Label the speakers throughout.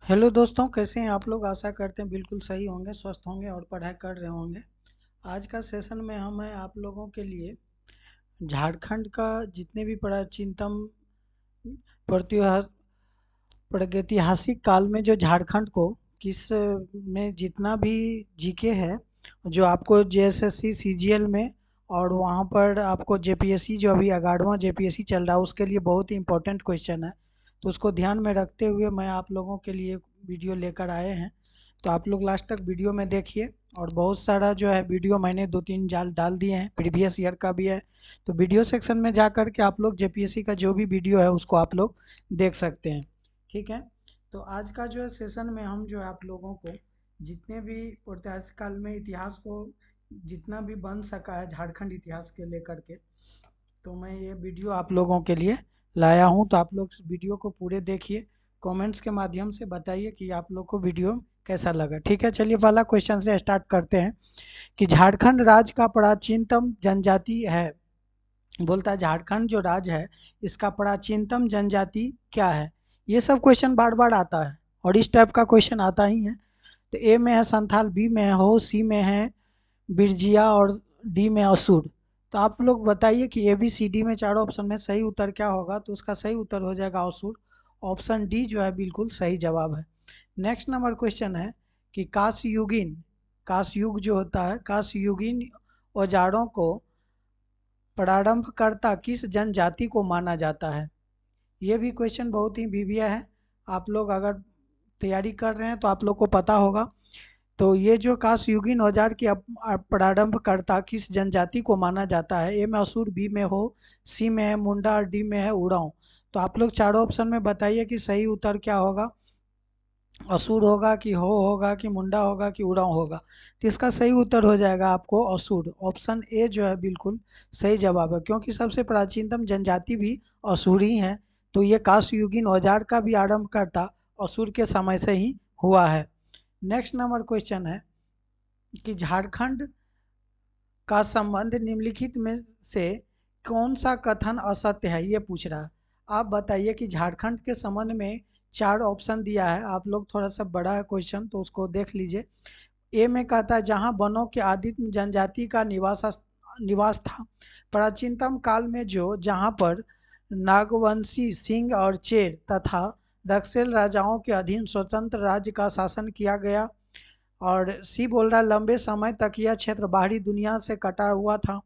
Speaker 1: Hello दोस्तों, कैसे हैं आप लोग। आशा करते हैं बिल्कुल सही होंगे, स्वस्थ होंगे और पढ़ाई कर रहे होंगे। आज का सेशन में हम हैं आप लोगों के लिए झारखंड का जितने भी प्राचीनतम प्रत्युहा प्रागैतिहासिक काल में जो झारखंड को किस में जितना भी जीके है, जो आपको जेएसएससी सीजीएल में और वहाँ पर आपको जेपीएससी जो अभी 11वां जेपीएससी चल रहा है उसके लिए बहुत ही इंपॉर्टेंट क्वेश्चन है। तो उसको ध्यान में रखते हुए मैं आप लोगों के लिए वीडियो लेकर आए हैं। तो आप लोग लास्ट तक वीडियो में देखिए। और बहुत सारा जो है वीडियो मैंने 2-3 जाल डाल दिए हैं, प्रीवियस ईयर का भी है। तो वीडियो सेक्शन में जा कर के आप लोग जेपीएससी का जो भी वीडियो है उसको आप लोग देख सकते हैं। ठीक है। तो आज का जो है सेशन में हम जो है आप लोगों को जितने भी ऐतिहासिक काल में इतिहास को जितना भी बन सका है झारखंड इतिहास के लेकर के, तो मैं ये वीडियो आप लोगों के लिए लाया हूँ। तो आप लोग वीडियो को पूरे देखिए, कमेंट्स के माध्यम से बताइए कि आप लोग को वीडियो कैसा लगा। ठीक है, चलिए पहला क्वेश्चन से स्टार्ट करते हैं कि झारखंड राज्य का प्राचीनतम जनजाति है। बोलता है झारखंड जो राज्य है इसका प्राचीनतम जनजाति क्या है। ये सब क्वेश्चन बार बार आता है और इस टाइप का क्वेश्चन आता ही है। तो ए में है संथाल, बी में है हो, सी में है बिरजिया और डी में असुर। तो आप लोग बताइए कि ए बी सी डी में चारों ऑप्शन में सही उत्तर क्या होगा। तो उसका सही उत्तर हो जाएगा असुर। ऑप्शन डी जो है बिल्कुल सही जवाब है। नेक्स्ट नंबर क्वेश्चन है कि कांस्ययुगीन, कांस्ययुग जो होता है, कांस्ययुगीन औजारों को प्रारंभकर्ता किस जनजाति को माना जाता है। ये भी क्वेश्चन बहुत ही वीविया है। आप लोग अगर तैयारी कर रहे हैं तो आप लोग को पता होगा। तो ये जो कांस्ययुगीन औजार की प्रारंभकर्ता किस जनजाति को माना जाता है। ए में असुर, बी में हो, सी में है मुंडा और डी में है उड़ाव। तो आप लोग चारों ऑप्शन में बताइए कि सही उत्तर क्या होगा। असुर होगा कि हो होगा कि मुंडा होगा कि उड़ाव होगा। तो इसका सही उत्तर हो जाएगा आपको असुर। ऑप्शन ए जो है बिल्कुल सही जवाब है, क्योंकि सबसे प्राचीनतम जनजाति भी असुर ही है। तो ये कांस्ययुगीन औजार का भी आरंभकर्ता असुर के समय से ही हुआ है। नेक्स्ट नंबर क्वेश्चन है कि झारखंड का संबंध निम्नलिखित में से कौन सा कथन असत्य है, ये पूछ रहा है। आप बताइए कि झारखंड के संबंध में चार ऑप्शन दिया है। आप लोग थोड़ा सा बड़ा है क्वेश्चन तो उसको देख लीजिए। ए में कहता है जहां वनों के आदिम जनजाति का निवास था प्राचीनतम काल में, जो जहां पर नागवंशी, सिंह और चेर तथा दक्षिण राजाओं के अधीन स्वतंत्र राज्य का शासन किया गया। और सी बोल रहा है लंबे समय तक यह क्षेत्र बाहरी दुनिया से कटा हुआ था।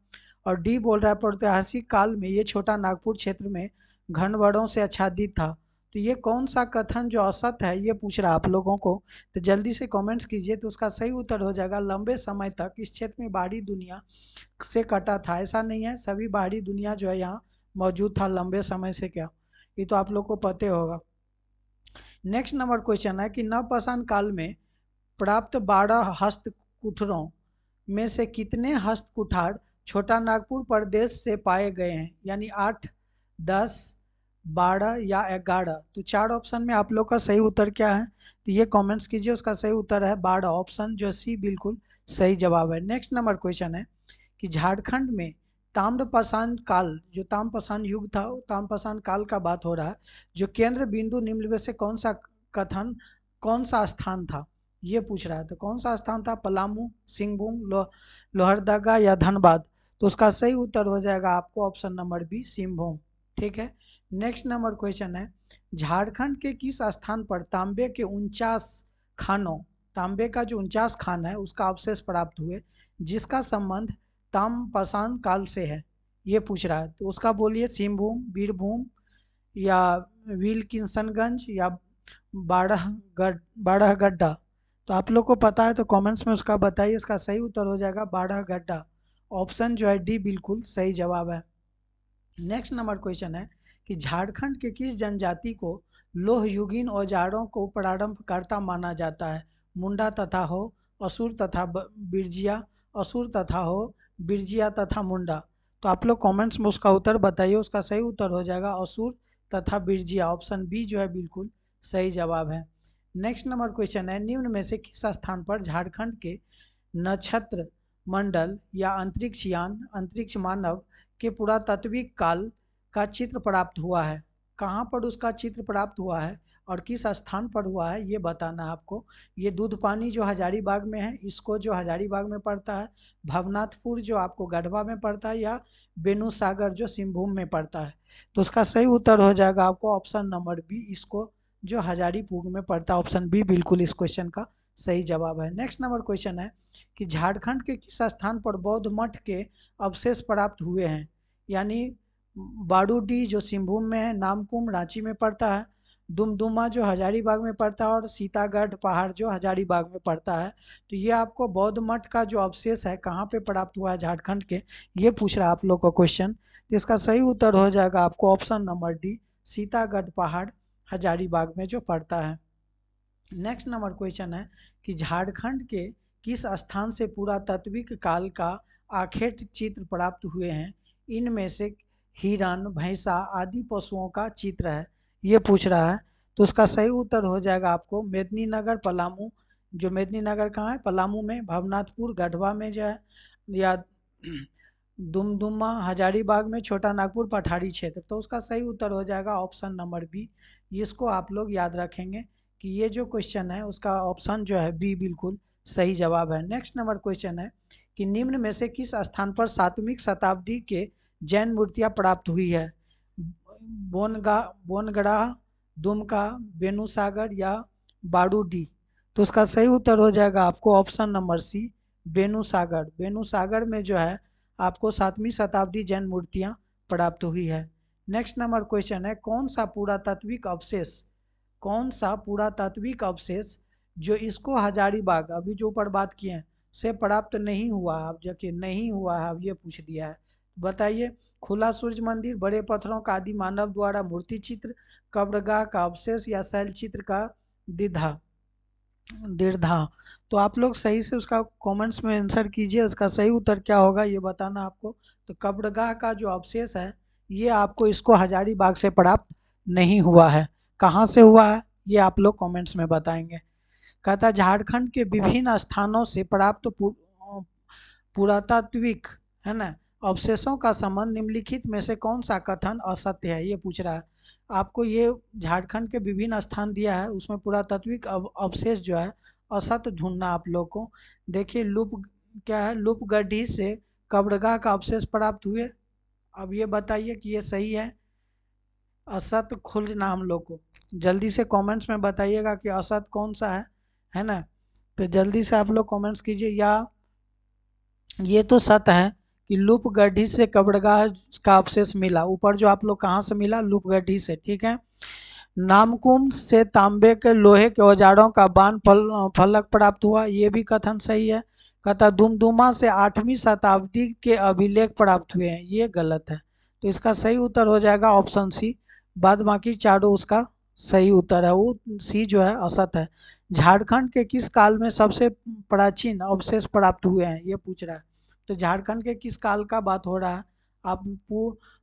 Speaker 1: और डी बोल रहा है प्रागैतिहासिक काल में ये छोटा नागपुर क्षेत्र में घनवरों से आच्छादित था। तो ये कौन सा कथन जो असत्य है ये पूछ रहा है आप लोगों को। तो जल्दी से कमेंट्स कीजिए। तो उसका सही उत्तर हो जाएगा लंबे समय तक इस क्षेत्र में बाहरी दुनिया से कटा था। ऐसा नहीं है, सभी बाहरी दुनिया जो है यहाँ मौजूद था लंबे समय से। क्या ये तो आप लोग को पता होगा। नेक्स्ट नंबर क्वेश्चन है कि नवपाषाण काल में प्राप्त 12 हस्त कुठारों में से कितने हस्त कुठार छोटा नागपुर प्रदेश से पाए गए हैं, यानी 8, 10, 12 या 11। तो चार ऑप्शन में आप लोग का सही उत्तर क्या है, तो ये कमेंट्स कीजिए। उसका सही उत्तर है 12, ऑप्शन जो सी बिल्कुल सही जवाब है। नेक्स्ट नंबर क्वेश्चन है कि झारखंड में ताम्रपाषाण काल, जो ताम्रपाषाण युग था, ताम्रपाषाण काल का बात हो रहा है, जो केंद्र बिंदु निम्न में से कौन सा कथन, कौन सा स्थान था, ये पूछ रहा है। तो कौन सा स्थान था, पलामू, सिंहभूम, लोहरदगा या धनबाद। तो उसका सही उत्तर हो जाएगा आपको ऑप्शन नंबर बी, सिंहभूम। ठीक है। नेक्स्ट नंबर क्वेश्चन है झारखंड के किस स्थान पर तांबे के 49 खानों, तांबे का जो 49 खान है उसका अवशेष प्राप्त हुए, जिसका संबंध ताम्रपाषाण काल से है, ये पूछ रहा है। तो उसका बोलिए सिंहभूम, बीरभूम या विल्किंसनगंज या बाड़हगड्डा। तो आप लोग को पता है तो कमेंट्स में उसका बताइए। इसका सही उत्तर हो जाएगा बाड़हगड्डा। ऑप्शन जो है डी बिल्कुल सही जवाब है। नेक्स्ट नंबर क्वेश्चन है कि झारखंड के किस जनजाति को लोहयुगीन औजारों को प्रारंभकर्ता माना जाता है। मुंडा तथा हो, असुर तथा बिरजिया, असुर तथा हो, बिरजिया तथा मुंडा। तो आप लोग कमेंट्स में उसका उत्तर बताइए। उसका सही उत्तर हो जाएगा असुर तथा बिरजिया। ऑप्शन बी जो है बिल्कुल सही जवाब है। नेक्स्ट नंबर क्वेश्चन है निम्न में से किस स्थान पर झारखंड के नक्षत्र मंडल या अंतरिक्ष यान, अंतरिक्ष मानव के पुरातात्विक काल का चित्र प्राप्त हुआ है। कहाँ पर उसका चित्र प्राप्त हुआ है, और किस स्थान पर हुआ है ये बताना है आपको। ये दूध पानी जो हजारीबाग में है, इसको जो हजारीबाग में पड़ता है, भवनाथपुर जो आपको गढ़वा में पड़ता है, या बेनूसागर जो सिंहभूम में पड़ता है। तो उसका सही उत्तर हो जाएगा आपको ऑप्शन नंबर बी, इसको जो हजारीपुर में पड़ता है। ऑप्शन बी बिल्कुल इस क्वेश्चन का सही जवाब है। नेक्स्ट नंबर क्वेश्चन है कि झारखंड के किस स्थान पर बौद्ध मठ के अवशेष प्राप्त हुए हैं? यानी बारूदी जो सिंहभूम में है, नामकुम रांची में पड़ता है, दुमदुमा जो हजारीबाग में पड़ता है, और सीतागढ़ पहाड़ जो हजारीबाग में पड़ता है। तो ये आपको बौद्ध मठ का जो अवशेष है कहाँ पे प्राप्त हुआ है झारखंड के, ये पूछ रहा है आप लोग को क्वेश्चन। तो इसका सही उत्तर हो जाएगा आपको ऑप्शन नंबर डी, सीतागढ़ पहाड़ हजारीबाग में जो पड़ता है। नेक्स्ट नंबर क्वेश्चन है कि झारखंड के किस स्थान से पुरातात्विक काल का आखेट चित्र प्राप्त हुए हैं? इनमें से हिरण, भैंसा आदि पशुओं का चित्र है, ये पूछ रहा है। तो उसका सही उत्तर हो जाएगा आपको मेदिनीनगर पलामू, जो मेदिनीनगर कहाँ है? पलामू में, भवनाथपुर गढ़वा में जो है, या दुमदुमा हजारीबाग में, छोटा नागपुर पठारी क्षेत्र। तो उसका सही उत्तर हो जाएगा ऑप्शन नंबर बी। इसको आप लोग याद रखेंगे कि ये जो क्वेश्चन है उसका ऑप्शन जो है बी बिल्कुल सही जवाब है। नेक्स्ट नंबर क्वेश्चन है कि निम्न में से किस स्थान पर 7वीं शताब्दी के जैन मूर्तियां प्राप्त हुई है? बोनगढ़ा, दुमका, बेनूसागर या बारूदी। तो उसका सही उत्तर हो जाएगा आपको ऑप्शन नंबर सी, बेनूसागर। बेनूसागर में जो है आपको 7वीं शताब्दी जैन मूर्तियां प्राप्त हुई है। नेक्स्ट नंबर क्वेश्चन है कौन सा पुरातात्विक अवशेष जो इसको हजारीबाग, अभी जो ऊपर बात किए हैं, से प्राप्त नहीं हुआ? अब जबकि नहीं हुआ है, अब ये पूछ दिया है, बताइए। खुला सूर्य मंदिर, बड़े पत्थरों का आदि मानव द्वारा मूर्ति चित्र, कब्रगाह का अवशेष, या शैल चित्र का दीर्घा। तो आप लोग सही से उसका कमेंट्स में आंसर कीजिए, उसका सही उत्तर क्या होगा ये बताना आपको। तो कब्रगाह का जो अवशेष है ये आपको इसको हजारीबाग से प्राप्त नहीं हुआ है। कहाँ से हुआ है ये आप लोग कमेंट्स में बताएंगे। कहता है झारखंड के विभिन्न स्थानों से प्राप्त पुरातात्विक, है ना, अवशेषों का संबंध निम्नलिखित में से कौन सा कथन असत्य है, ये पूछ रहा है आपको। ये झारखंड के विभिन्न स्थान दिया है, उसमें पुरातात्विक अवशेष जो है असत्य ढूंढना आप लोग को। देखिए क्या है, लूपगढ़ी से कब्रगाह का अवशेष प्राप्त हुए। अब ये बताइए कि ये सही है असत्य, खोजना हम लोग को। जल्दी से कमेंट्स में बताइएगा कि असत्य कौन सा है ना। तो जल्दी से आप लोग कमेंट्स कीजिए। या ये तो सत्य है कि लूपगढ़ी से कब्रगाह का अवशेष मिला, ऊपर जो आप लोग कहाँ से मिला? लूपगढ़ी से, ठीक है। नामकुम से तांबे के लोहे के औजारों का बाण फलक प्राप्त हुआ, ये भी कथन सही है। कहता दुमदुमा से 8वीं शताब्दी के अभिलेख प्राप्त हुए हैं, ये गलत है। तो इसका सही उत्तर हो जाएगा ऑप्शन सी। बाद बाकी चारों उसका सही उत्तर है, वो सी जो है असत है। झारखंड के किस काल में सबसे प्राचीन अवशेष प्राप्त हुए हैं, ये पूछ रहा है। तो झारखंड के किस काल का बात हो रहा है? आप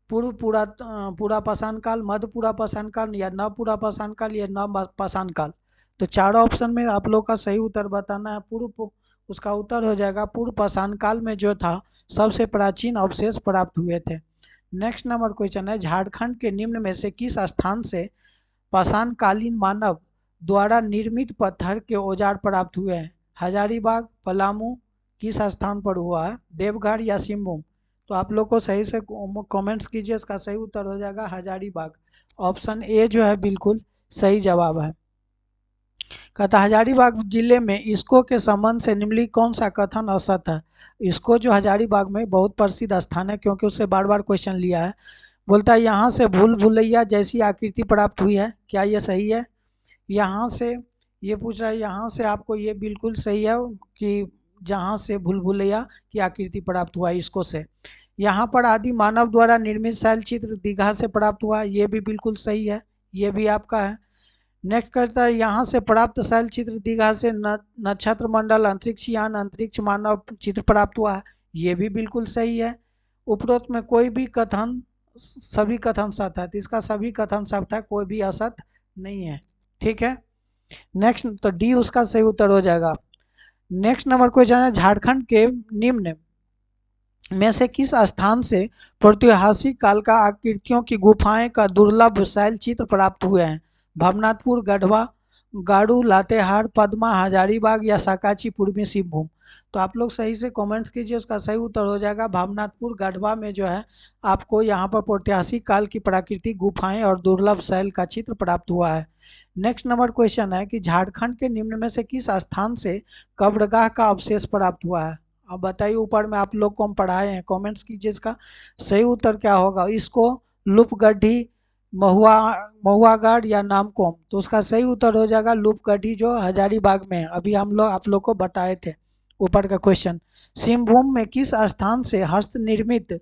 Speaker 1: पूरा पाषाण काल, मध्य पूरा पाषाण काल, या नव पूरा पाषाण काल, या नव पाषाण काल। तो चारों ऑप्शन में आप लोग का सही उत्तर बताना है। उसका उत्तर हो जाएगा पूर्व पाषाण काल में जो था सबसे प्राचीन अवशेष प्राप्त हुए थे। नेक्स्ट नंबर क्वेश्चन है झारखंड के निम्न में से किस स्थान से पाषाण कालीन मानव द्वारा निर्मित पत्थर के औजार प्राप्त हुए हैं? हजारीबाग, पलामू, किस स्थान पर हुआ है? देवघर या सिंहभूम। तो आप लोग को सही से कमेंट्स कीजिए, इसका सही उत्तर हो जाएगा हजारीबाग। ऑप्शन ए जो है बिल्कुल सही जवाब है। कहता हजारीबाग जिले में इसको के संबंध से निम्नलिखित कौन सा कथन असत है? इसको जो हजारीबाग में बहुत प्रसिद्ध स्थान है क्योंकि उससे बार बार क्वेश्चन लिया है। बोलता है यहाँ से भूल भुलैया जैसी आकृति प्राप्त हुई है, क्या ये सही है? यहाँ से ये पूछ रहा है, यहाँ से आपको ये बिल्कुल सही है कि जहाँ से भूल भुलैया की आकृति प्राप्त हुआ इसको से। यहाँ पर आदि मानव द्वारा निर्मित शैल चित्र दीघा से प्राप्त हुआ, ये भी बिल्कुल सही है, ये भी आपका है। नेक्स्ट करता है यहाँ से प्राप्त शैल चित्र दीघा से नक्षत्र मंडल, अंतरिक्ष यान, अंतरिक्ष मानव चित्र प्राप्त हुआ है, ये भी बिल्कुल सही है। उपरोक्त में कोई भी कथन, सभी कथन सत्य है, तो इसका सभी कथन सत्य है, कोई भी असत्य नहीं है, ठीक है। नेक्स्ट तो डी उसका सही उत्तर हो जाएगा। नेक्स्ट नंबर क्वेश्चन है झारखंड के निम्न में से किस स्थान से प्रागैतिहासिक काल का आकृतियों की गुफाएं का दुर्लभ शैल चित्र प्राप्त हुए हैं? भवनाथपुर, गढ़वा, गाड़ू, लातेहार, पदमा, हजारीबाग या साकाची पूर्वी सिंहभूम। तो आप लोग सही से कमेंट्स कीजिए, उसका सही उत्तर हो जाएगा भवनाथपुर, गढ़वा में जो है आपको यहाँ पर प्रागैतिहासिक काल की प्राकृतिक गुफाएं और दुर्लभ शैल का चित्र प्राप्त हुआ है। नेक्स्ट नंबर क्वेश्चन है कि झारखंड के निम्न में से किस स्थान से कब्रगाह का अवशेष प्राप्त हुआ है। अब बताइए, ऊपर में आप लोग को हम पढ़ाए हैं, कमेंट्स कीजिए इसका सही उत्तर क्या होगा। इसको लूपगढ़ी, महुआ महुआगढ़ या नामकोम। तो उसका सही उत्तर हो जाएगा लूपगढ़ी, जो हजारीबाग में है। अभी हम लोग आप लोग को बताए थे ऊपर का क्वेश्चन। सिंहभूम में किस स्थान से हस्त निर्मित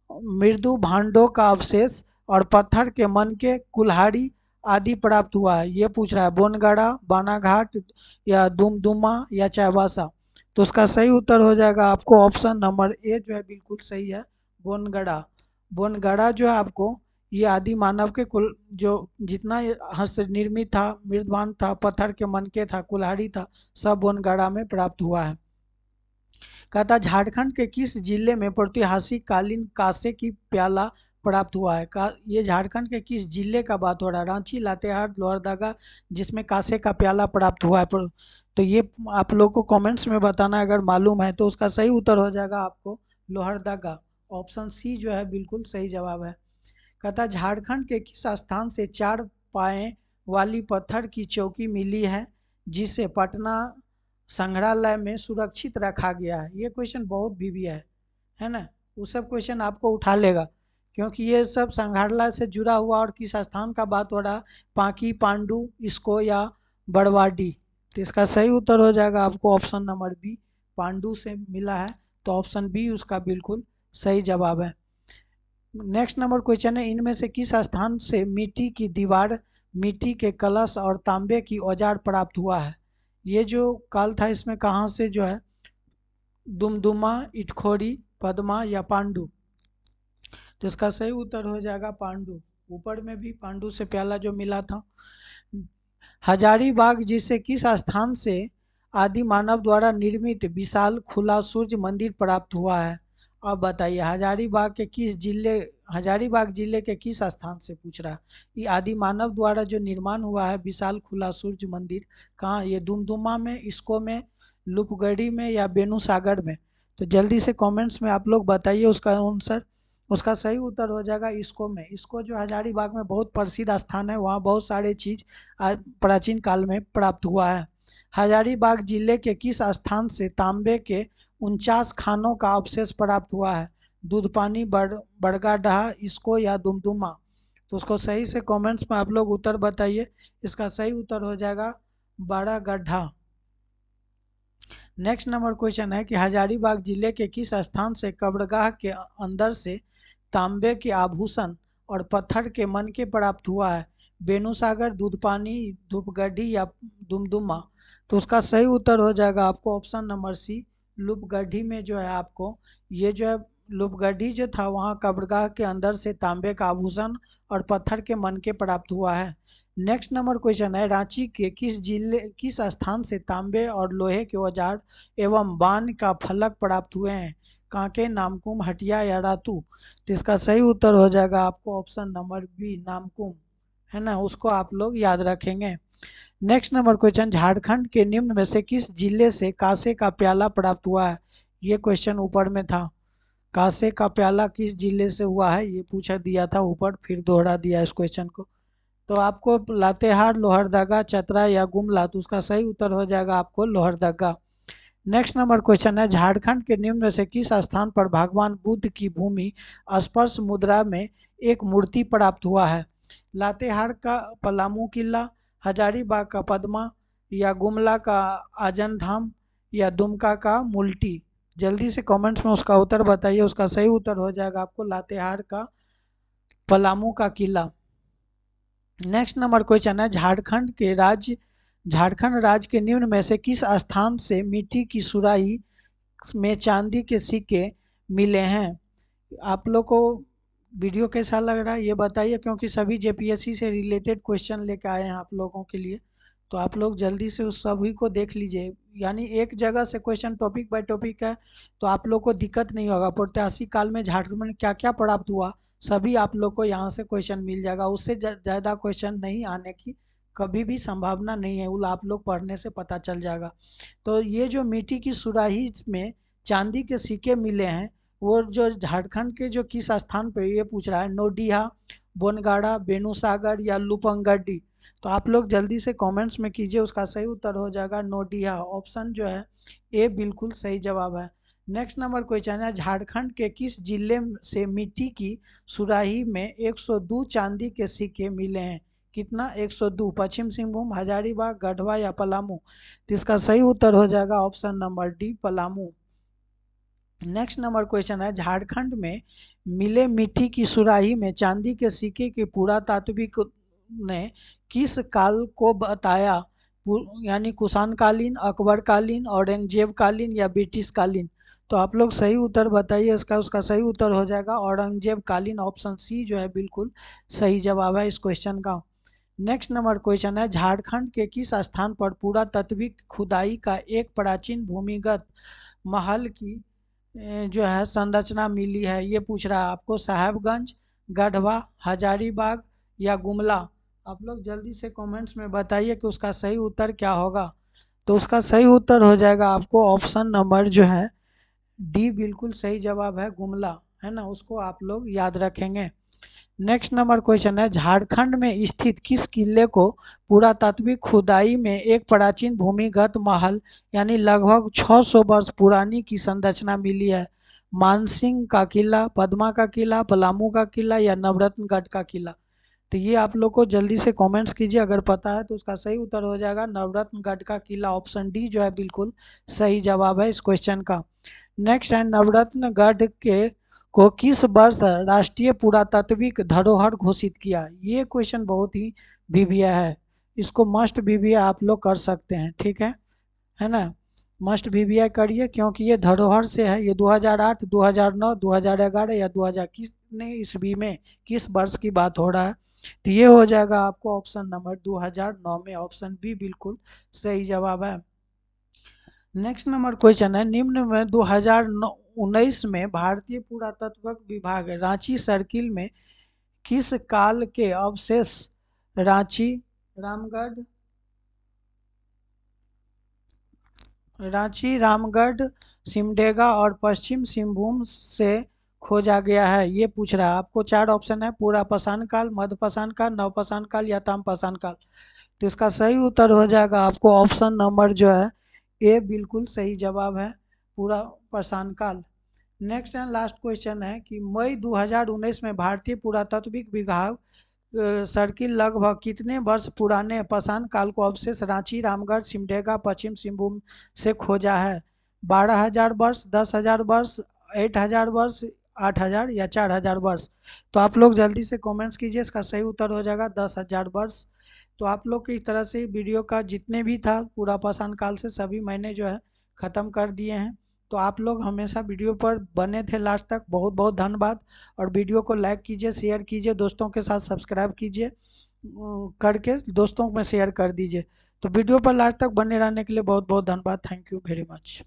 Speaker 1: मृदु भांडों का अवशेष और पत्थर के मन के कुल्हाड़ी आदि प्राप्त हुआ है, ये पूछ रहा है। बोनगढ़ा, बानाघाट या दुमदुमा या चाईबासा। तो उसका सही उत्तर हो जाएगा आपको ऑप्शन नंबर ए जो है बिल्कुल सही है, बोनगढ़ा। बोनगढ़ा जो है आपको ये आदि मानव के कुल जो जितना हस्त निर्मित था, मृदभांड था, पत्थर के मनके था, कुल्हाड़ी था, सब बोनगढ़ा में प्राप्त हुआ है। कहता झारखंड के किस जिले में प्रागैतिहासिक कालीन कांसे की प्याला प्राप्त हुआ है। ये झारखंड के किस जिले का बात हो रहा है। रांची, लातेहार, लोहरदगा, जिसमें कांसे का प्याला प्राप्त हुआ है। तो ये आप लोग को कमेंट्स में बताना अगर मालूम है। तो उसका सही उत्तर हो जाएगा आपको लोहरदगा। ऑप्शन सी जो है बिल्कुल सही जवाब है। कहता झारखंड के किस स्थान से 4 पाए वाली पत्थर की चौकी मिली है, जिसे पटना संग्रहालय में सुरक्षित रखा गया है। ये क्वेश्चन बहुत बीबी है ना। वो सब क्वेश्चन आपको उठा लेगा, क्योंकि ये सब संग्रहालय से जुड़ा हुआ। और किस स्थान का बात हो रहा, पांकी, पांडु, इसको या बड़वाडी। तो इसका सही उत्तर हो जाएगा आपको ऑप्शन नंबर बी, पांडु से मिला है। तो ऑप्शन बी उसका बिल्कुल सही जवाब है। नेक्स्ट नंबर क्वेश्चन है, इनमें से किस स्थान से मिट्टी की दीवार, मिट्टी के कलश और तांबे की औजार प्राप्त हुआ है। ये जो काल था इसमें कहाँ से जो है, दुमदुमा, इटखोरी, पदमा या पांडु। तो इसका सही उत्तर हो जाएगा पांडु। ऊपर में भी पांडु से प्याला जो मिला था। हजारीबाग जिसे किस स्थान से आदि मानव द्वारा निर्मित विशाल खुला सूर्य मंदिर प्राप्त हुआ है। अब बताइए हजारीबाग जिले के किस स्थान से पूछ रहा है। ये आदि मानव द्वारा जो निर्माण हुआ है विशाल खुला सूर्य मंदिर, कहाँ, ये दुमदुमा में, इसको में, लूपगढ़ी में या बेनूसागर में। तो जल्दी से कमेंट्स में आप लोग बताइए उसका आंसर। उसका सही उत्तर हो जाएगा इसको में। इसको जो हजारीबाग में बहुत प्रसिद्ध स्थान है, वहाँ बहुत सारे चीज़ प्राचीन काल में प्राप्त हुआ है। हजारीबाग जिले के किस स्थान से तांबे के 49 खानों का अवशेष प्राप्त हुआ है। दूधपानी, बड़गाडहा, इसको या दुमदुमा। तो उसको सही से कमेंट्स में आप लोग उत्तर बताइए। इसका सही उत्तर हो जाएगा बड़ा गड्ढा। नेक्स्ट नंबर क्वेश्चन है कि हजारीबाग जिले के किस स्थान से कब्रगाह के अंदर से तांबे के आभूषण और पत्थर के मनके प्राप्त हुआ है। बेनूसागर, दूधपानी, धूपगढ़ी या दुमदुमा। तो उसका सही उत्तर हो जाएगा आपको ऑप्शन नंबर सी, लूपगढ़ी में जो है आपको ये जो है लूपगढ़ी जो था, वहाँ कब्रगाह के अंदर से तांबे का आभूषण और पत्थर के मनके प्राप्त हुआ है। नेक्स्ट नंबर क्वेश्चन है, रांची के किस स्थान से तांबे और लोहे के औजार एवं बाण का फलक प्राप्त हुए हैं। कांके, नामकुम, हटिया या रातू। तो इसका सही उत्तर हो जाएगा आपको ऑप्शन नंबर बी, नामकुम, है ना। उसको आप लोग याद रखेंगे। नेक्स्ट नंबर क्वेश्चन, झारखंड के निम्न में से किस जिले से कांसे का प्याला प्राप्त हुआ है। ये क्वेश्चन ऊपर में था, कांसे का प्याला किस जिले से हुआ है, ये पूछा दिया था ऊपर, फिर दोहरा दिया इस क्वेश्चन को। तो आपको लातेहार, लोहरदगा, चतरा या गुमला। तो उसका सही उत्तर हो जाएगा आपको लोहरदगा। नेक्स्ट नंबर क्वेश्चन है, झारखंड के निम्न में से किस स्थान पर भगवान बुद्ध की भूमि स्पर्श मुद्रा में एक मूर्ति प्राप्त हुआ है। लातेहार का पलामू किला, हजारीबाग का पदमा या गुमला का आजन धाम या दुमका का मुल्टी। जल्दी से कमेंट्स में उसका उत्तर बताइए। उसका सही उत्तर हो जाएगा आपको लातेहार का पलामू का किला। नेक्स्ट नंबर क्वेश्चन है, झारखंड राज्य के निम्न में से किस स्थान से मिट्टी की सुराही में चांदी के सिक्के मिले हैं। आप लोग को वीडियो कैसा लग रहा है ये बताइए, क्योंकि सभी जेपीएससी से रिलेटेड क्वेश्चन लेकर आए हैं आप लोगों के लिए। तो आप लोग जल्दी से उस सभी को देख लीजिए, यानी एक जगह से क्वेश्चन टॉपिक बाय टॉपिक है, तो आप लोग को दिक्कत नहीं होगा। प्रागैतिहासिक काल में झारखंड में क्या क्या प्राप्त हुआ, सभी आप लोग को यहाँ से क्वेश्चन मिल जाएगा। उससे ज़्यादा क्वेश्चन नहीं आने की कभी भी संभावना नहीं है, वो आप लोग पढ़ने से पता चल जाएगा। तो ये जो मिट्टी की सुराही में चांदी के सिक्के मिले हैं, वो जो झारखंड के जो किस स्थान पे, ये पूछ रहा है, नोडिहा, बोनगाड़ा, बेनुसागर या लुपंगडी। तो आप लोग जल्दी से कमेंट्स में कीजिए, उसका सही उत्तर हो जाएगा नोडिहा। ऑप्शन जो है ए बिल्कुल सही जवाब है। नेक्स्ट नंबर क्वेश्चन है, झारखंड के किस जिले से मिट्टी की सुराही में 102 चांदी के सिक्के मिले हैं? कितना? 102। पश्चिम सिंहभूम, हजारीबाग, गढ़वा या पलामू? तो इसका सही उत्तर हो जाएगा option number D, Palamu. Next number question है, झारखंड में मिले मिट्टी की सुराही में चांदी के सिक्के के पुरातात्विक ने किस काल को बताया? यानी कुषाण कालीन, अकबर कालीन, औरंगजेब कालीन या ब्रिटिश कालीन? तो आप लोग सही उत्तर बताइए इसका। उसका सही उत्तर हो जाएगा औरंगजेब कालीन। ऑप्शन सी जो है बिल्कुल सही जवाब है इस क्वेश्चन का। नेक्स्ट नंबर क्वेश्चन है, झारखंड के किस स्थान पर पुरातात्विक खुदाई का एक प्राचीन भूमिगत महल की जो है संरचना मिली है? ये पूछ रहा है आपको। साहेबगंज, गढ़वा, हजारीबाग या गुमला? आप लोग जल्दी से कमेंट्स में बताइए कि उसका सही उत्तर क्या होगा। तो उसका सही उत्तर हो जाएगा आपको ऑप्शन नंबर जो है डी, बिल्कुल सही जवाब है, गुमला, है ना। उसको आप लोग याद रखेंगे। नेक्स्ट नंबर क्वेश्चन है, झारखंड में स्थित किस किले को पुरातात्विक खुदाई में एक प्राचीन भूमिगत महल यानी लगभग 600 वर्ष पुरानी की संरचना मिली है? मानसिंह का किला, पद्मा का किला, पलामू का किला या नवरत्नगढ़ का किला? तो ये आप लोग को जल्दी से कमेंट्स कीजिए, अगर पता है तो उसका सही उत्तर हो जाएगा नवरत्नगढ़ का किला। ऑप्शन डी जो है बिल्कुल सही जवाब है इस क्वेश्चन का। नेक्स्ट है, नवरत्नगढ़ के को किस वर्ष राष्ट्रीय पुरातात्विक धरोहर घोषित किया? ये क्वेश्चन बहुत ही बीबीया है, इसको मस्ट बीबीया आप लोग कर सकते हैं, ठीक है ना। मस्ट बीबीया करिए, क्योंकि ये धरोहर से है। ये 2008, 2009, 2011 या 2000 किसने ईस्वी में, किस वर्ष की बात हो रहा है? तो ये हो जाएगा आपको ऑप्शन नंबर 2009 में। ऑप्शन बी बिल्कुल सही जवाब है। नेक्स्ट नंबर क्वेश्चन है, निम्न में 2019 में भारतीय पुरातत्व विभाग रांची सर्किल में किस काल के अवशेष रांची, रामगढ़, सिमडेगा और पश्चिम सिंहभूम से खोजा गया है? ये पूछ रहा है आपको। 4 ऑप्शन है, पूरा पाषाण काल, मध्य पाषाण काल, नव पाषाण काल या ताम पाषाण काल? तो इसका सही उत्तर हो जाएगा आपको ऑप्शन नंबर जो है ए, बिल्कुल सही जवाब है, पूरा पाषाण काल। नेक्स्ट एंड लास्ट क्वेश्चन है कि मई 2019 में भारतीय पुरातात्विक विभाग सर्किल लगभग कितने वर्ष पुराने पाषाण काल को अवशेष रांची, रामगढ़, सिमडेगा, पश्चिम सिंहभूम से खोजा है? 12,000 वर्ष, 10,000 वर्ष, 8,000 वर्ष, 8,000 या 4,000 वर्ष? तो आप लोग जल्दी से कमेंट्स कीजिए, इसका सही उत्तर हो जाएगा 10,000 वर्ष। तो आप लोग की इस तरह से वीडियो का जितने भी था पूरा पाषाण काल से सभी मैंने जो है ख़त्म कर दिए हैं। तो आप लोग हमेशा वीडियो पर बने थे लास्ट तक, बहुत बहुत धन्यवाद। और वीडियो को लाइक कीजिए, शेयर कीजिए, दोस्तों के साथ सब्सक्राइब कीजिए, करके दोस्तों में शेयर कर दीजिए। तो वीडियो पर लास्ट तक बने रहने के लिए बहुत बहुत धन्यवाद। Thank you very much.